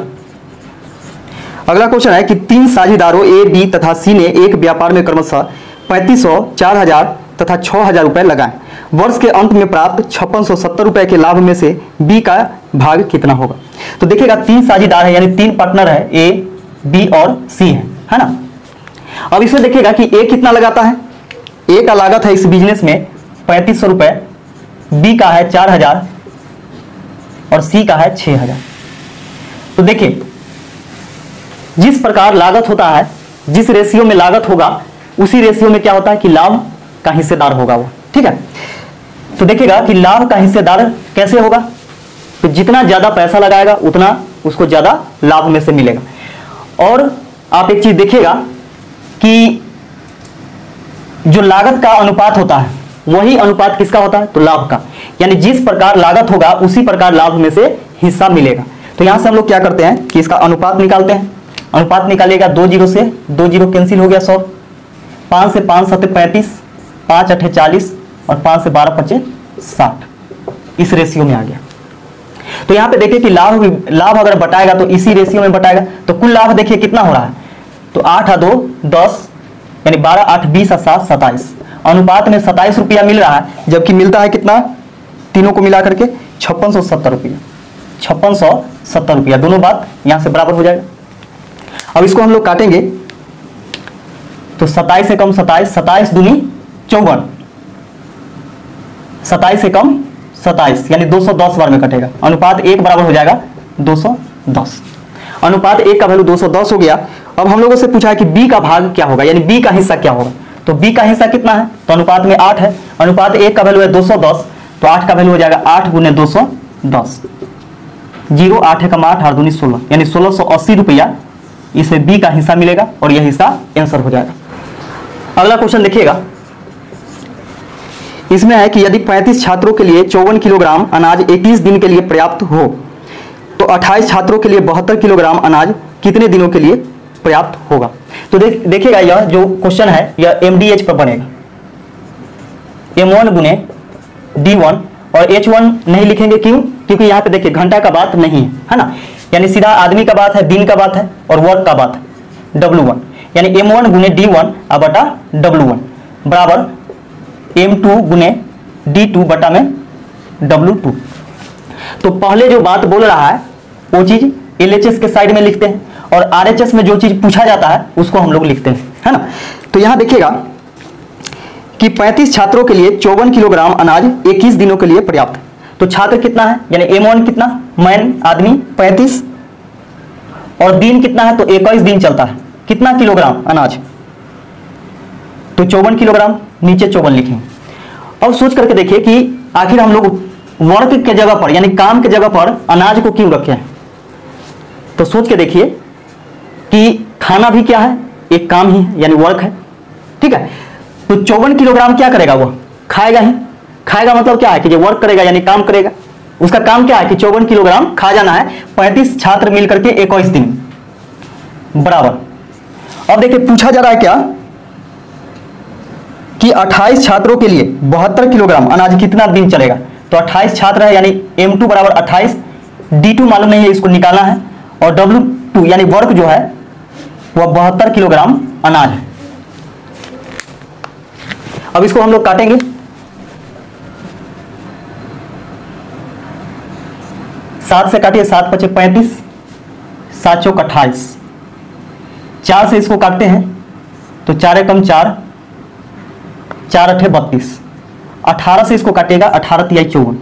अगला क्वेश्चन है कि 3 साझेदारों ए बी तथा सी ने एक व्यापार में क्रमशः 3500 4000 तथा 6000 रुपए लगाए, वर्ष के अंत में प्राप्त 5670 रुपए के लाभ में से बी का भाग कितना होगा। तो देखिएगा 3 साझेदार है यानी 3 पार्टनर है ए बी और सी है ना। अब इसमें देखिएगा कि ए कितना लगाता है, ए का लागत है इस बिजनेस में 3500 रुपए, बी का है 4000 और सी का है 6000। तो देखिए जिस प्रकार लागत होता है, जिस रेशियो में लागत होगा उसी रेशियो में क्या होता है कि लाभ का हिस्सेदार होगा वो, ठीक है। तो देखिएगा कि लाभ का हिस्सेदार कैसे होगा, तो जितना ज्यादा पैसा लगाएगा उतना उसको ज्यादा लाभ में से मिलेगा। और आप एक चीज देखिएगा कि जो लागत का अनुपात होता है वही अनुपात किसका होता है तो लाभ का, यानी जिस प्रकार लागत होगा उसी प्रकार लाभ में से हिस्सा मिलेगा। तो यहां से हम लोग क्या करते हैं कि इसका अनुपात निकालते हैं, अनुपात निकालिएगा 2 0 से 2 0 कैंसिल हो गया 100, 5 से 5 7 35, 5 8 40 और 5 से 12 5 60, इस रेशियो में आ गया। तो यहाँ पे देखिए कि लाभ अगर बटाएगा तो इसी रेशियो में बटाएगा, तो कुल लाभ देखिए कितना हो रहा है तो 8 2 10 यानी 12 8 20 और 7 27, अनुपात में 27 रुपया मिल रहा है, जबकि मिलता है कितना तीनों को मिला करके 5670 रुपया, 5670 रुपया, दोनों बात यहां से बराबर हो जाएगा। अब इसको हम लोग काटेंगे तो 27 से कम 27, 27 दूनी 54, 27 से कम 27 यानी 210 बार में कटेगा, अनुपात 1 बराबर हो जाएगा 210, अनुपात 1 का वैल्यू 210 हो गया। अब हम लोगों से पूछा है कि बी का भाग क्या होगा, यानी बी का हिस्सा क्या होगा, तो बी का हिस्सा कितना है तो अनुपात में 8 है, अनुपात 1 का वैल्यू है 210, तो 8 का वैल्यू हो जाएगा 8 गुने 210, 0 8 एकम 8 8 दूनी 16 यानी 1680 रुपया इसमें बी का हिस्सा मिलेगा और यही इसका आंसर हो जाएगा। अगला क्वेश्चन देखिएगा, इसमें है कि यदि 35 छात्रों के लिए 54 किलोग्राम अनाज 21 दिन के लिए पर्याप्त हो तो 28 छात्रों के लिए 72 किलोग्राम अनाज कितने दिनों के लिए पर्याप्त होगा। तो देखिएगा यह जो क्वेश्चन है यह MDH पर बनेगा, M1 गुने D1 और H1 नहीं लिखेंगे, क्यों? क्योंकि यहाँ पे देखिए घंटा का बात नहीं है ना, यानी सीधा आदमी का बात है, दिन का बात है और वर्क का बात है W1, यानी M1 गुने D1 बटा W1 बराबर M2 गुने D2 बटा में W2। तो पहले जो बात बोल रहा है वो चीज LHS के साइड में लिखते हैं और RHS में जो चीज पूछा जाता है उसको हम लोग लिखते हैं, है ना। तो यहां देखिएगा कि 35 छात्रों के लिए 54 किलोग्राम अनाज 21 दिनों के लिए पर्याप्त है। तो छात्र कितना है, यानी M1 कितना, मैन आदमी 35 और दिन कितना है, तो 21 दिन चलता है, कितना किलोग्राम अनाज, तो 54 किलोग्राम, नीचे 54 लिखेंगे। अब सोच करके देखिए कि आखिर हम लोग वर्क के जगह पर यानी काम के जगह पर अनाज को क्यों रखे हैं। तो सोच के देखिए कि खाना भी क्या है, एक काम ही है यानी वर्क है, ठीक है। तो 54 किलोग्राम क्या करेगा, वो खाएगा ही, खाएगा मतलब क्या है कि जो वर्क करेगा यानी काम करेगा, उसका काम क्या है कि 54 किलोग्राम खा जाना है 35 छात्र मिलकर के 21 दिन बराबर। अब देखिए पूछा जा रहा है क्या कि 28 छात्रों के लिए 72 किलोग्राम अनाज कितना दिन चलेगा। तो 28 छात्र है यानी M2 बराबर 28, D2 मालूम नहीं है, इसको निकालना है, और W2 यानी वर्क जो है वह 72 किलोग्राम अनाज है। अब इसको हम लोग काटेंगे, सात से काटिए, 7 पचे 35, 7 चौक 28, 4 से इसको काटते हैं तो 4 एकम 4, 4 अठे 32, 18 से इसको काटेगा, 18 तिहाई 54,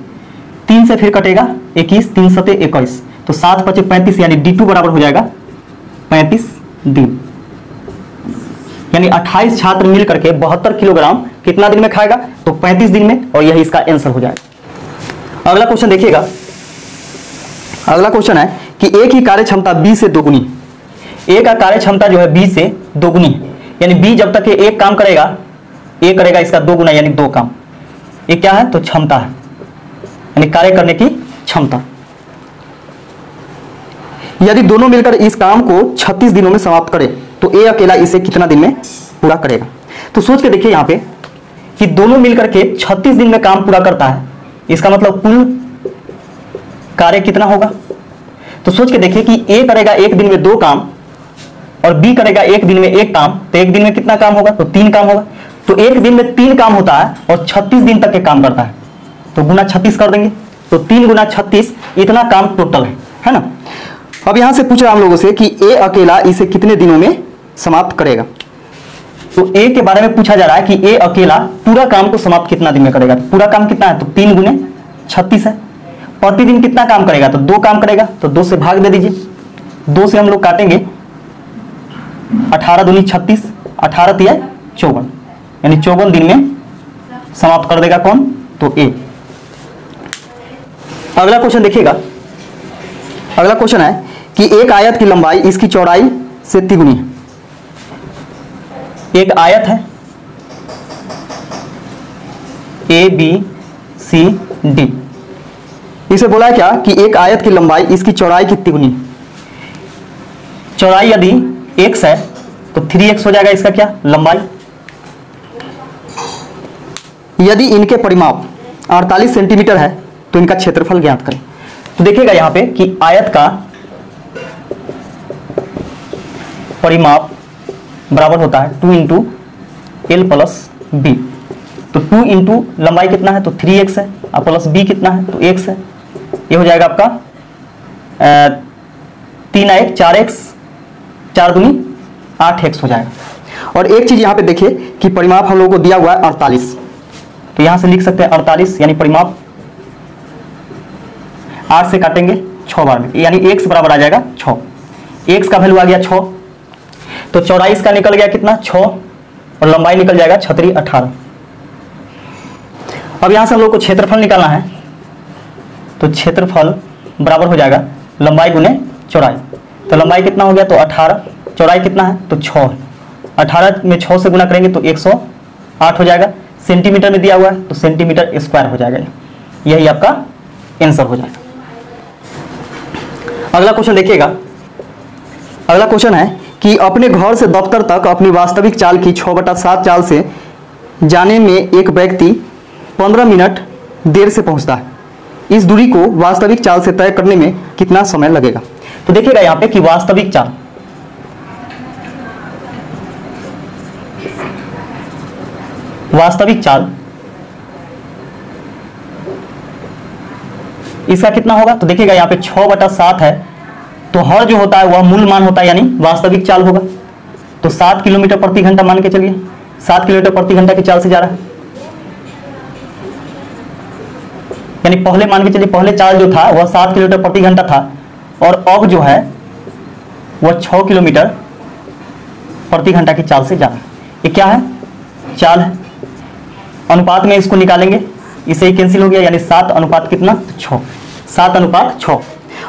3 से फिर कटेगा 21, 3 सते 21, तो 7 पचे 35 यानी D2 बराबर हो जाएगा 35 दिन, यानी 28 छात्र मिल करके 72 किलोग्राम कितना दिन में खाएगा, तो 35 दिन में, और यही इसका आंसर हो जाएगा। अगला क्वेश्चन देखिएगा, अगला क्वेश्चन है कि A की कार्य क्षमता B से दोगुनी, A का कार्य क्षमता जो है B से दोगुनी है, यानी B जब तक ये एक काम करेगा, A करेगा इसका 2 गुना यानी 2 काम, ये क्या है, तो क्षमता है, यानी कार्य करने की क्षमता। यदि दोनों मिलकर इस काम को 36 दिनों में समाप्त करे तो A अकेला इसे कितना दिन में पूरा करेगा। तो सोच के देखिए यहाँ पे कि दोनों मिलकर के 36 दिन में काम पूरा करता है, इसका मतलब कुल कार्य कितना होगा। तो सोच के देखिए कि A करेगा एक दिन में 2 काम और B करेगा एक दिन में 1 काम, तो एक दिन में कितना काम होगा, तो 3 काम होगा। तो एक दिन में 3 काम होता है और 36 दिन तक के काम करता है, तो गुना 36 कर देंगे, तो 3 गुना 36 इतना काम टोटल है ना। अब यहां से पूछ रहा हम लोगों से कि A अकेला इसे कितने दिनों में समाप्त करेगा। तो A के बारे में पूछा जा रहा है कि A अकेला पूरा काम को समाप्त कितना दिन में करेगा। तो पूरा काम कितना है, तो 3 गुने 36 है। प्रतिदिन कितना काम करेगा, तो 2 काम करेगा, तो 2 से भाग दे दीजिए, 2 से हम लोग काटेंगे, 18 दूनी 36, 18 तिया 54, यानी 54 दिन में समाप्त कर देगा कौन, तो A। अगला क्वेश्चन देखिएगा, अगला क्वेश्चन है कि एक आयत की लंबाई इसकी चौड़ाई से तिगुनी है। एक आयत है ABCD, इसे बोला है क्या कि एक आयत की लंबाई इसकी चौड़ाई की तिगुनी। चौड़ाई यदि x है तो 3x हो जाएगा इसका क्या, लंबाई। यदि इनके परिमाप 48 सेंटीमीटर है तो इनका क्षेत्रफल ज्ञात करें। तो देखिएगा यहां पे कि आयत का परिमाप बराबर होता है 2 इंटू L प्लस B। तो 2 इंटू लंबाई कितना है, तो 3x है, और प्लस B कितना है, तो x है। ये हो जाएगा आपका 3 1 4x, 4 दूनी 8x हो जाएगा। और एक चीज यहाँ पे देखिए कि परिमाप हम लोगों को दिया हुआ है 48, तो यहाँ से लिख सकते हैं 48 यानी परिमाप 8 से काटेंगे 6 बार में, यानी x बराबर आ जाएगा 6। x का वैल्यू आ गया 6, तो चौड़ाई इसका निकल गया कितना 6, और लंबाई निकल जाएगा 36 18। अब यहाँ से हम लोग को क्षेत्रफल निकालना है, तो क्षेत्रफल बराबर हो जाएगा लंबाई गुने चौड़ाई। तो लंबाई कितना हो गया, तो 18, चौड़ाई कितना है, तो 6 है। 18 में 6 से गुना करेंगे तो 108 हो जाएगा। सेंटीमीटर में दिया हुआ है तो सेंटीमीटर स्क्वायर हो जाएगा, यही आपका आंसर हो जाएगा। अगला क्वेश्चन देखिएगा, अगला क्वेश्चन है कि अपने घर से दफ्तर तक अपनी वास्तविक चाल की 6/7 चाल से जाने में एक व्यक्ति 15 मिनट देर से पहुंचता है। इस दूरी को वास्तविक चाल से तय करने में कितना समय लगेगा? तो देखिएगा यहाँ पे कि वास्तविक चाल, इसका कितना होगा? तो देखिएगा यहाँ पे 6/7 है, तो हर जो होता है वह मूल मान होता है, यानी वास्तविक चाल होगा। तो 7 किलोमीटर प्रति घंटा मान के चलिए, 7 किलोमीटर प्रति घंटा की चाल से जा रहा है, यानी पहले मान के चलिए पहले चाल जो था वह 7 किलोमीटर प्रति घंटा था, और अब जो है वह 6 किलोमीटर प्रति घंटा की चाल से जा रहा है। ये क्या है? चाल है। अनुपात में इसको निकालेंगे, इसे ही कैंसिल हो गया, यानी 7 अनुपात कितना? 6, 7/6।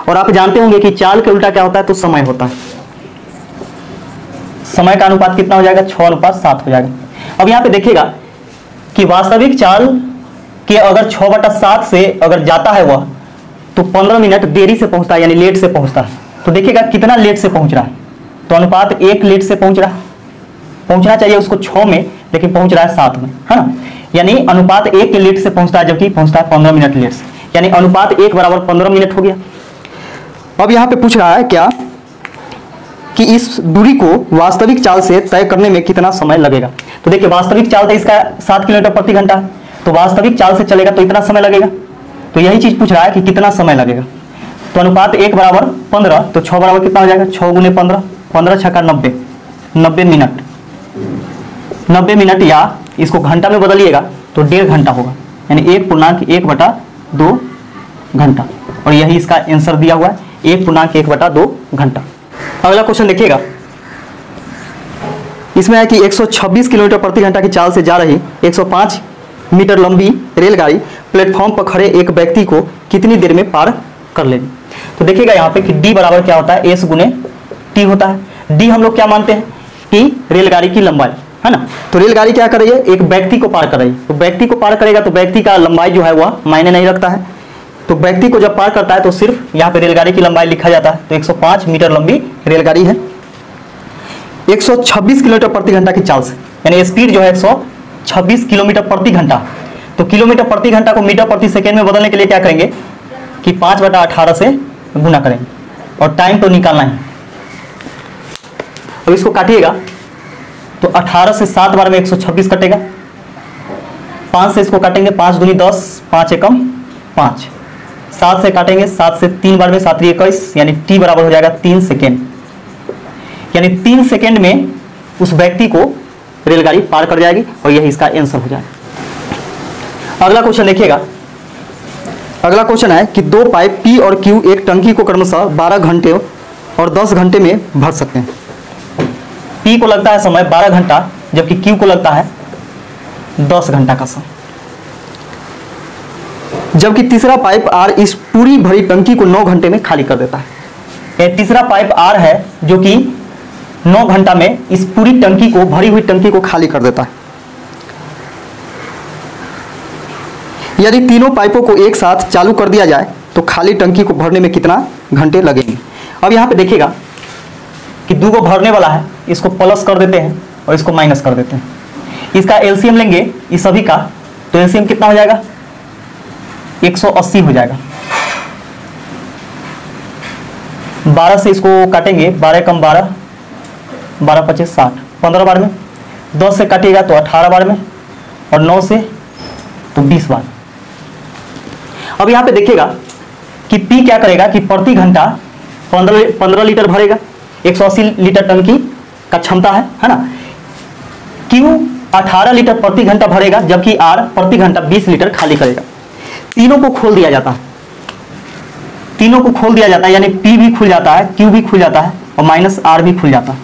और आप जानते होंगे कि चाल के उल्टा क्या होता है? तो समय होता है। समय का अनुपात कितना हो जाएगा? 6/7 हो जाएगा। अब यहाँ पे देखिएगा कि वास्तविक चाल के अगर 6/7 से अगर जाता है वह, तो 15 मिनट देरी से पहुंचता है, यानी लेट से पहुंचता है। तो देखिएगा कितना लेट से पहुंच रहा है, तो अनुपात 1 लेट से पहुंच रहा है। पहुंचना चाहिए उसको 6 में, लेकिन पहुंच रहा है 7 में, है ना। यानी अनुपात 1 के लेट से पहुंचता है, जबकि पहुंचता है 15 मिनट लेट से, यानी अनुपात 1 बराबर 15 मिनट हो गया। अब यहाँ पे पूछ रहा है क्या कि इस दूरी को वास्तविक चाल से तय करने में कितना समय लगेगा। तो देखिए वास्तविक चाल तो इसका 7 किलोमीटर प्रति घंटा है, तो वास्तविक चाल से चलेगा तो इतना समय लगेगा। तो यही चीज पूछ रहा है कि कितना समय लगेगा। तो अनुपात 1 बराबर 15, तो 6 बराबर कितना हो जाएगा? 6 गुने 15, 15 छक्का 90, 90 मिनट, 90 मिनट, या इसको घंटा में बदलिएगा तो 1.5 घंटा होगा, यानी 1.1/2 घंटा। और यही इसका आंसर दिया हुआ है, 1.1/2 घंटा। अगला क्वेश्चन देखिएगा, इसमें है कि 126 किलोमीटर प्रति घंटा की चाल से जा रही 105 मीटर लंबी रेलगाड़ी प्लेटफॉर्म पर खड़े एक व्यक्ति को कितनी देर में पार कर लेगी। तो देखिएगा यहाँ पे कि डी बराबर क्या होता है? एस गुने टी होता है। डी हम लोग क्या मानते हैं कि रेलगाड़ी की लंबाई, है ना। तो रेलगाड़ी क्या कर रही है? एक व्यक्ति को पार कर रही है। तो व्यक्ति को पार करेगा तो व्यक्ति का लंबाई जो है वह मायने नहीं रखता है। तो व्यक्ति को जब पार करता है तो सिर्फ यहाँ पे रेलगाड़ी की लंबाई लिखा जाता है। तो 105 मीटर लंबी रेलगाड़ी है, 126 किलोमीटर प्रति घंटा की चाल से, यानी स्पीड जो है 126 किलोमीटर प्रति घंटा। तो किलोमीटर प्रति घंटा को मीटर प्रति सेकेंड में बदलने के लिए क्या करेंगे कि 5/18 से गुना करेंगे, और टाइम तो निकालना है। अब इसको काटिएगा तो 18 से 7 बार में 126 कटेगा, 5 से इसको काटेंगे 5 दूनी 10, 5 एकम 5, 7 से काटेंगे 7 से 3 बार में 7 21, यानी टी बराबर हो जाएगा 3 सेकेंड, यानी 3 सेकेंड में उस व्यक्ति को रेलगाड़ी पार कर जाएगी, और यही इसका आंसर हो जाएगा। अगला क्वेश्चन देखिएगा, अगला क्वेश्चन है कि 2 पाइप पी और क्यू एक टंकी को क्रमशः 12 घंटे और 10 घंटे में भर सकते हैं। पी को लगता है समय 12 घंटा, जबकि क्यू को लगता है 10 घंटा का समय। जबकि तीसरा पाइप आर इस पूरी भरी टंकी को 9 घंटे में खाली कर देता है। यह तीसरा पाइप आर है जो कि 9 घंटा में इस पूरी टंकी को, भरी हुई टंकी को खाली कर देता है। यदि तीनों पाइपों को एक साथ चालू कर दिया जाए तो खाली टंकी को भरने में कितना घंटे लगेंगे। अब यहाँ पे देखिएगा कि 2 को भरने वाला है, इसको प्लस कर देते हैं और इसको माइनस कर देते हैं। इसका एलसीएम लेंगे इस सभी का, तो एलसीएम कितना हो जाएगा? 180 हो जाएगा। 12 से इसको काटेंगे, 12 कम 12, 12 25 60, 15 बार में। 10 से काटिएगा तो 18 बार में, और 9 से तो 20 बार। अब यहाँ पे देखिएगा कि P क्या करेगा कि प्रति घंटा 15 लीटर भरेगा, 180 लीटर टंकी का क्षमता है ना। Q 18 लीटर प्रति घंटा भरेगा, जबकि R प्रति घंटा 20 लीटर खाली करेगा। तीनों को खोल दिया जाता है, तीनों को खोल दिया जाता है, यानी P भी खुल जाता है, Q भी खुल जाता है, और माइनस R भी खुल जाता है,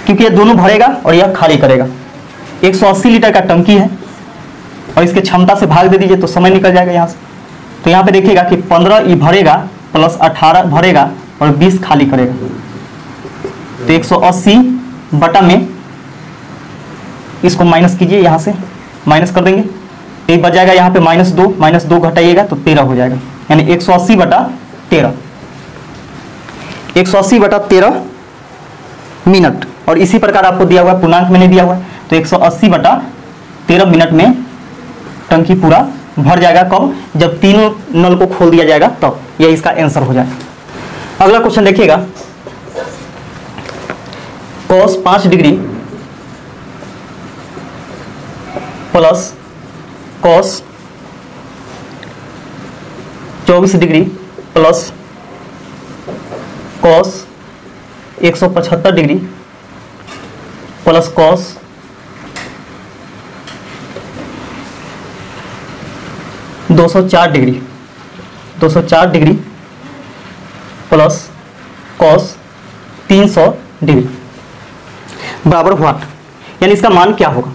क्योंकि ये दोनों भरेगा और यह खाली करेगा। 180 लीटर का टंकी है, और इसके क्षमता से भाग दे दीजिए तो समय निकल जाएगा यहाँ से। तो यहाँ पे देखिएगा कि 15 ई भरेगा प्लस 18 भरेगा और 20 खाली करेगा। तो 180 बटा में इसको माइनस कीजिए, यहाँ से माइनस कर देंगे, एक बच जाएगा यहाँ पे -2 घटाइएगा तो 13 हो जाएगा, यानी 180 बटा 13। 180 बटा 13 मिनट, और इसी प्रकार आपको दिया हुआ है, पूर्णांक में नहीं दिया हुआ है, तो 180 बटा 13 मिनट में टंकी पूरा भर जाएगा। कब? जब तीनों नल को खोल दिया जाएगा तब। यह इसका आंसर हो जाएगा। अगला क्वेश्चन देखिएगा, cos 5 degree plus cos 24 degree plus cos 175 degree plus cos 204 degree, 204 degree plus cos 300 degree बराबर व्हाट, यानी इसका मान क्या होगा।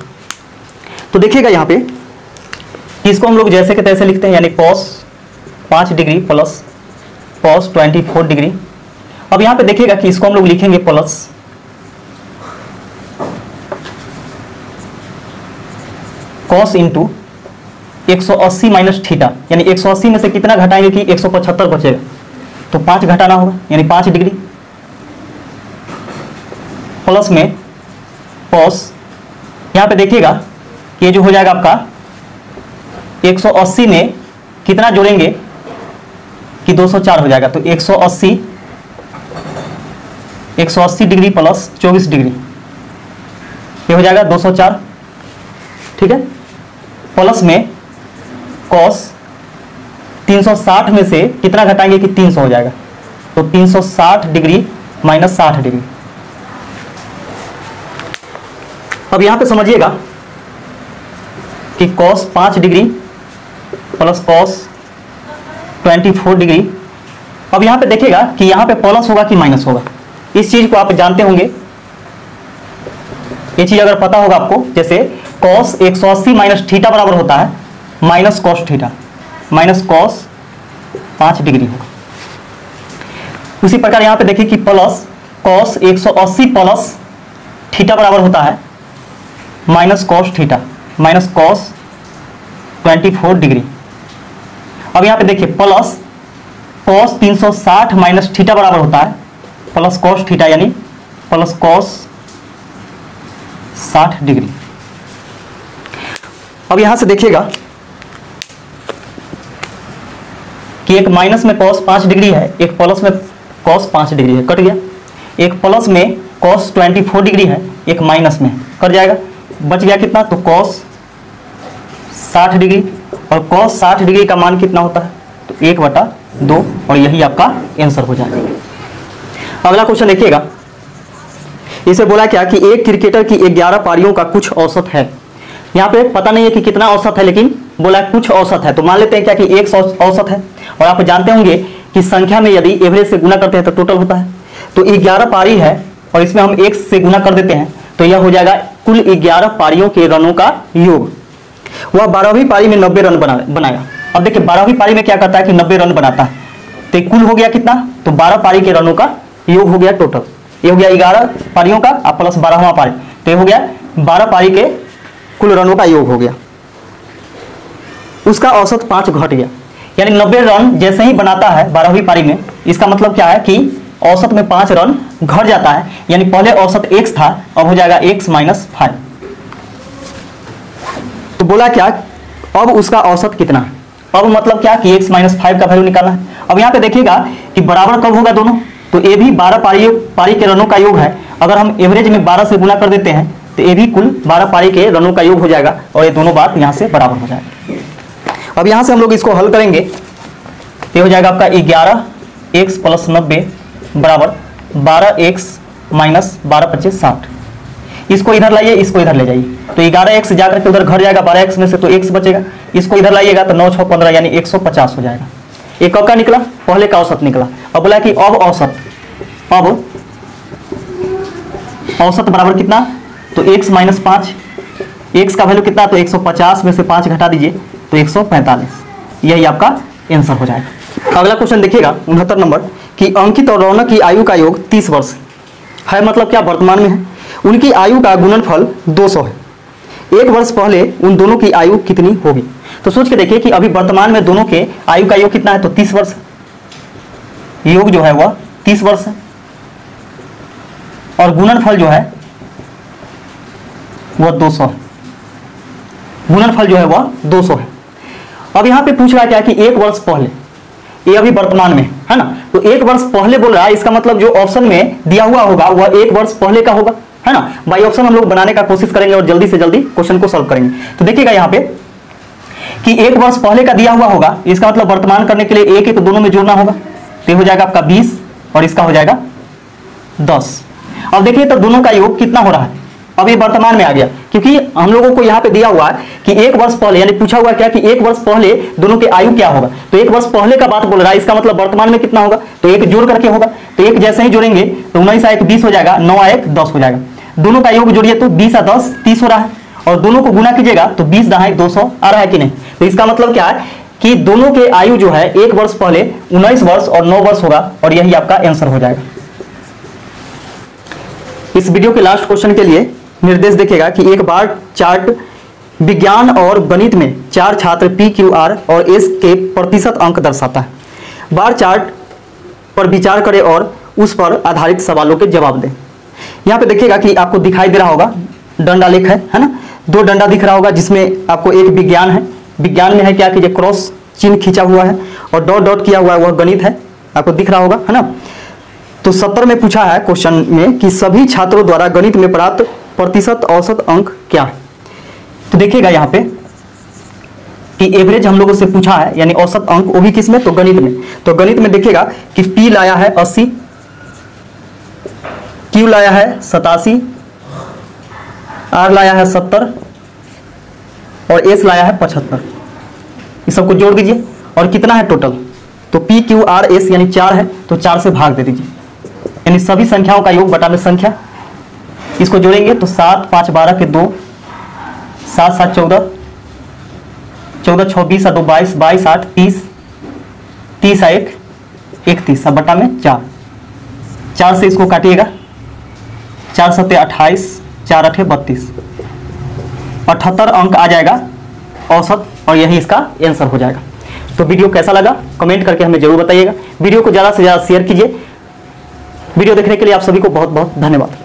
तो देखिएगा यहाँ पे इसको हम लोग जैसे के तैसे लिखते हैं, यानी cos 5 degree plus cos 24 degree. अब यहाँ पे देखिएगा कि इसको हम लोग लिखेंगे plus cos into 180 minus theta, यानी 180 में से कितना घटाएंगे कि 175 बचेगा, तो 5 घटाना होगा, यानी 5 डिग्री प्लस में cos, यहाँ पे देखिएगा कि ये जो हो जाएगा आपका 180 में कितना जोड़ेंगे कि 204 हो जाएगा, तो 180 डिग्री प्लस 24 डिग्री, ये हो जाएगा 204, ठीक है। प्लस में cos 360 में से कितना घटाएंगे कि 300 हो जाएगा, तो 360 डिग्री माइनस 60 डिग्री। अब यहां पे समझिएगा कि cos 5 degree plus cos 24 degree. अब यहां पे देखिएगा कि यहां पे प्लस होगा कि माइनस होगा, इस चीज को आप जानते होंगे, ये चीज अगर पता होगा आपको, जैसे cos 180 माइनस थीटा बराबर होता है minus cos theta, minus cos 5 degree होगा। उसी प्रकार यहां पे देखिए कि प्लस cos 180 प्लस थीटा बराबर होता है minus cos theta, minus cos 24 degree. अब यहां पे देखिए प्लस cos 360 माइनस थीटा बराबर होता है प्लस cos थीटा, यानी प्लस cos 60 डिग्री। अब यहां से देखिएगा कि एक माइनस में cos 5 डिग्री है, एक प्लस में cos 5 डिग्री है, कट गया। एक प्लस में cos 24 डिग्री है, एक माइनस में कट जाएगा, बच गया कितना, तो cos 60 डिग्री, और cos 60 डिग्री का मान कितना होता है, तो 1/2, और यही आपका आंसर हो जाएगा। अगला क्वेश्चन देखिएगा, इसे बोला क्या कि एक क्रिकेटर की 11 पारियों का कुछ औसत है। यहाँ पे पता नहीं है कि कितना औसत है, लेकिन बोला कुछ औसत है, तो मान लेते हैं क्या कि एक औसत है। और आप जानते होंगे कि संख्या में यदि एवरेज से गुना करते हैं तो टोटल होता है, तो 11 पारी है और इसमें हम 1 से गुना कर देते हैं, तो यह हो जाएगा कुल 11 पारियों के रनों का योग। वह 12वीं पारी में 90 रन बनाया। अब देखिए 12वीं पारी में क्या करता है कि 90 रन बनाता है, तो कुल हो गया कितना, तो 12 पारी के रनों का योग हो गया टोटल। ये हो गया 11 पारियों का और प्लस 12वां पारी, तो ये हो गया 12 पारी के कुल रनों का योग हो गया। उसका औसत 5 घट गया, यानी 90 रन जैसे ही बनाता है 12वीं पारी में, इसका मतलब क्या है कि औसत में 5 रन घट जाता है, यानी पहले औसत x था, अब हो जाएगा x माइनस 5। तो बोला क्या, अब उसका औसत कितना है, अब मतलब क्या कि x माइनस 5 का वैल्यू निकालना है। अब यहाँ पे देखिएगा कि बराबर कब होगा दोनों, तो ये भी 12 पारी के रनों का योग है। अगर हम एवरेज में 12 से गुना कर देते हैं तो ये भी कुल 12 पारी के रनों का योग हो जाएगा, और ये दोनों बात यहाँ से बराबर हो जाएगा। अब यहाँ से हम लोग इसको हल करेंगे, ये हो जाएगा आपका 11x प्लस 90 बराबर 12x माइनस 12×5 60। इसको इधर लाइए, इसको इधर ले जाइए, तो 11x जाकर के उधर घर जाएगा, 12x में से तो x बचेगा, इसको इधर लाइएगा तो 9 6 15 यानी 150 हो जाएगा। ये कब का निकला, पहले का औसत निकला। अब बोला कि अब औसत बराबर कितना, तो x माइनस 5, x का वैल्यू कितना, तो 150 में से 5 घटा दीजिए तो 145, यही आपका आंसर हो जाएगा। अगला क्वेश्चन देखिएगा 69 नंबर, कि अंकित और रौनक की आयु का योग 30 वर्ष है, मतलब क्या वर्तमान में है। उनकी आयु का गुणनफल 200 है। एक वर्ष पहले उन दोनों की आयु कितनी होगी। तो सोच के देखिए कि अभी वर्तमान में दोनों के आयु का योग कितना है, तो 30 वर्ष, योग जो है वह 30 वर्ष है। और गुणनफल जो है वह 200 है। गुणनफल जो है वह 200 है। अब यहाँ पे पूछ रहा है क्या कि एक वर्ष पहले, ये अभी वर्तमान में है ना, तो एक वर्ष पहले बोल रहा है, इसका मतलब जो ऑप्शन में दिया हुआ होगा वह एक वर्ष पहले का होगा, है ना। बाई ऑप्शन हम लोग बनाने का कोशिश करेंगे और जल्दी से जल्दी क्वेश्चन को सॉल्व करेंगे। तो देखिएगा यहाँ पे कि एक वर्ष पहले का दिया हुआ होगा, इसका मतलब वर्तमान करने के लिए एक एक दोनों में जोड़ना होगा, तो हो जाएगा आपका 20 और इसका हो जाएगा 10। अब देखिए तो दोनों का योग कितना हो रहा है, अब ये वर्तमान में आ गया, क्योंकि हम लोगों को यहाँ पे दिया हुआ है कि एक वर्ष पहले, यानी पूछा हुआ क्या कि एक वर्ष पहले दोनों के आयु क्या होगा, तो एक वर्ष पहले का बात बोल रहा है, इसका मतलब वर्तमान में कितना होगा, तो एक जोड़ करके होगा, तो एक जैसे ही जोड़ेंगे तो 19 1 20 हो जाएगा, 9 1 10 हो जाएगा। दोनों का योग जोड़िए तो 20 और 10 30 हो रहा है, और दोनों को गुना कीजिएगा तो 20 10 200 आ रहा है कि नहीं। तो इसका मतलब क्या है कि दोनों के आयु जो है एक वर्ष पहले 19 वर्ष और 9 वर्ष होगा, और यही आपका आंसर हो जाएगा। इस वीडियो के लास्ट क्वेश्चन के लिए निर्देश देखिएगा कि एक बार चार्ट विज्ञान और गणित में 4 छात्र पी क्यू आर और एस के प्रतिशत अंक दर्शाता है। बार चार्ट पर विचार करें और उस पर आधारित सवालों के जवाब दें। यहाँ पे देखिएगा कि आपको दिखाई दे रहा होगा डंडा लेख है ना, 2 डंडा दिख रहा होगा, जिसमें आपको एक विज्ञान है, विज्ञान में है क्या कि क्रॉस चिन्ह खींचा हुआ है, और डॉट डॉट किया हुआ है वह गणित है, आपको दिख रहा होगा, है ना। तो 70 में पूछा है क्वेश्चन में कि सभी छात्रों द्वारा गणित में प्राप्त प्रतिशत औसत अंक क्या है। तो देखिएगा यहाँ पे कि एवरेज हम लोगों से पूछा है, यानी औसत अंक, वो भी किसमें, तो गणित में। तो गणित में देखिएगा कि पी लाया है 80, क्यू लाया है 87, आर लाया है 70 और एस लाया है 75। इस सबको जोड़ दीजिए और कितना है टोटल, तो पी क्यू आर एस यानी 4 है, तो 4 से भाग दे दीजिए, यानी सभी संख्याओं का योग बटा में संख्या। इसको जोड़ेंगे तो 7 5 12 के 2, 7 7 14, 14 26 2 22, 22 8 30, 30 1 31, अब बटा में 4। 4 से इसको काटिएगा, 4 7 28, 4 8 32, 78 अंक आ जाएगा औसत, और यही इसका आंसर हो जाएगा। तो वीडियो कैसा लगा कमेंट करके हमें जरूर बताइएगा। वीडियो को ज़्यादा से ज़्यादा शेयर कीजिए। वीडियो देखने के लिए आप सभी को बहुत बहुत धन्यवाद।